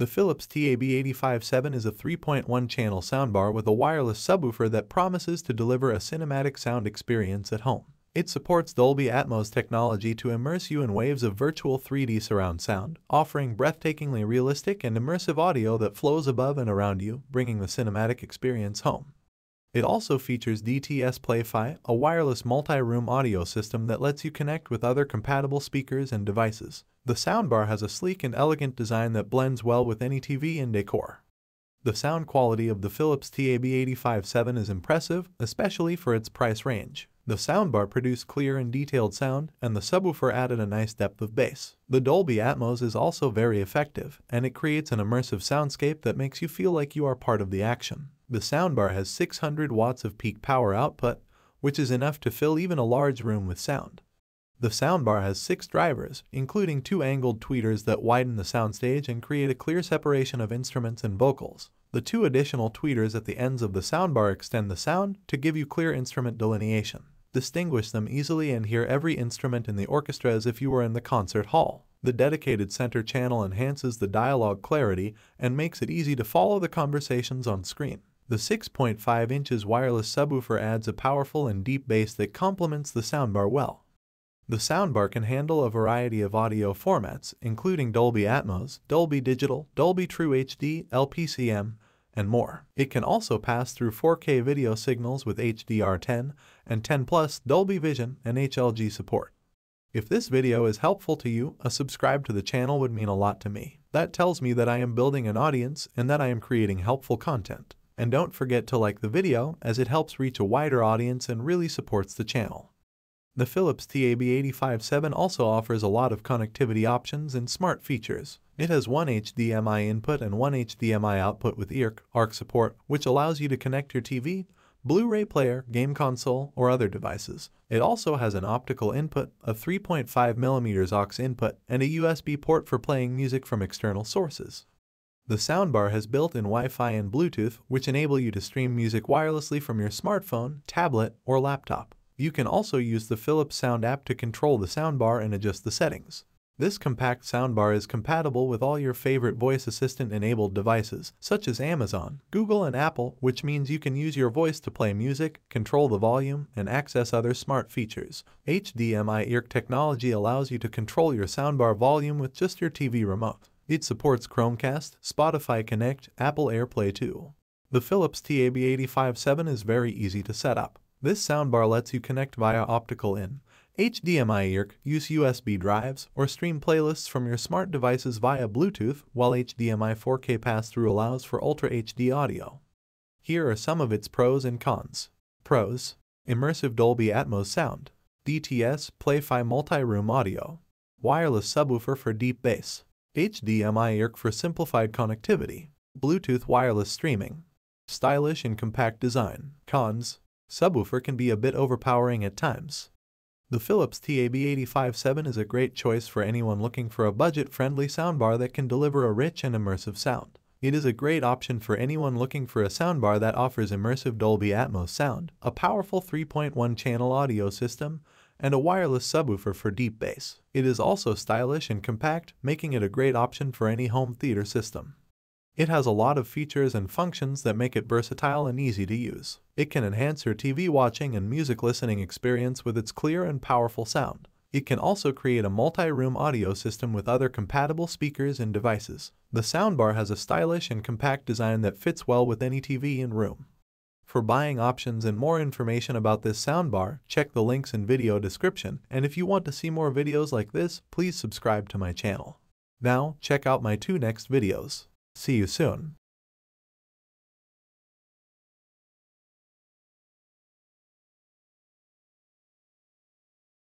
The Philips TAB8507 is a 3.1-channel soundbar with a wireless subwoofer that promises to deliver a cinematic sound experience at home. It supports Dolby Atmos technology to immerse you in waves of virtual 3D surround sound, offering breathtakingly realistic and immersive audio that flows above and around you, bringing the cinematic experience home. It also features DTS Play-Fi, a wireless multi-room audio system that lets you connect with other compatible speakers and devices. The soundbar has a sleek and elegant design that blends well with any TV and decor. The sound quality of the Philips TAB8507 is impressive, especially for its price range. The soundbar produced clear and detailed sound, and the subwoofer added a nice depth of bass. The Dolby Atmos is also very effective, and it creates an immersive soundscape that makes you feel like you are part of the action. The soundbar has 600 watts of peak power output, which is enough to fill even a large room with sound. The soundbar has 6 drivers, including 2 angled tweeters that widen the soundstage and create a clear separation of instruments and vocals. The 2 additional tweeters at the ends of the soundbar extend the sound to give you clear instrument delineation. Distinguish them easily and hear every instrument in the orchestra as if you were in the concert hall. The dedicated center channel enhances the dialogue clarity and makes it easy to follow the conversations on screen. The 6.5 inches wireless subwoofer adds a powerful and deep bass that complements the soundbar well. The soundbar can handle a variety of audio formats, including Dolby Atmos, Dolby Digital, Dolby True HD, LPCM, and more. It can also pass through 4K video signals with HDR10 and 10+ Dolby Vision and HLG support. If this video is helpful to you, a subscribe to the channel would mean a lot to me. That tells me that I am building an audience and that I am creating helpful content. And don't forget to like the video, as it helps reach a wider audience and really supports the channel. The Philips TAB8507 also offers a lot of connectivity options and smart features. It has one HDMI input and one HDMI output with ARC support, which allows you to connect your TV, Blu-ray player, game console, or other devices. It also has an optical input, a 3.5mm aux input, and a USB port for playing music from external sources. The soundbar has built-in Wi-Fi and Bluetooth, which enable you to stream music wirelessly from your smartphone, tablet, or laptop. You can also use the Philips Sound app to control the soundbar and adjust the settings. This compact soundbar is compatible with all your favorite voice assistant-enabled devices, such as Amazon, Google, and Apple, which means you can use your voice to play music, control the volume, and access other smart features. HDMI ARC technology allows you to control your soundbar volume with just your TV remote. It supports Chromecast, Spotify Connect, Apple AirPlay too. The Philips TAB8507 is very easy to set up. This soundbar lets you connect via optical in, HDMI ARC, use USB drives, or stream playlists from your smart devices via Bluetooth, while HDMI 4K pass-through allows for Ultra HD audio. Here are some of its pros and cons. Pros: immersive Dolby Atmos sound, DTS Play-Fi multi-room audio, wireless subwoofer for deep bass, HDMI ARC for simplified connectivity, Bluetooth wireless streaming, stylish and compact design. Cons: subwoofer can be a bit overpowering at times. The Philips TAB8507 is a great choice for anyone looking for a budget-friendly soundbar that can deliver a rich and immersive sound. It is a great option for anyone looking for a soundbar that offers immersive Dolby Atmos sound, a powerful 3.1-channel audio system, and a wireless subwoofer for deep bass. It is also stylish and compact, making it a great option for any home theater system. It has a lot of features and functions that make it versatile and easy to use. It can enhance your TV watching and music listening experience with its clear and powerful sound. It can also create a multi-room audio system with other compatible speakers and devices. The soundbar has a stylish and compact design that fits well with any TV in room. For buying options and more information about this soundbar, check the links in video description, and if you want to see more videos like this, please subscribe to my channel. Now, check out my 2 next videos. See you soon.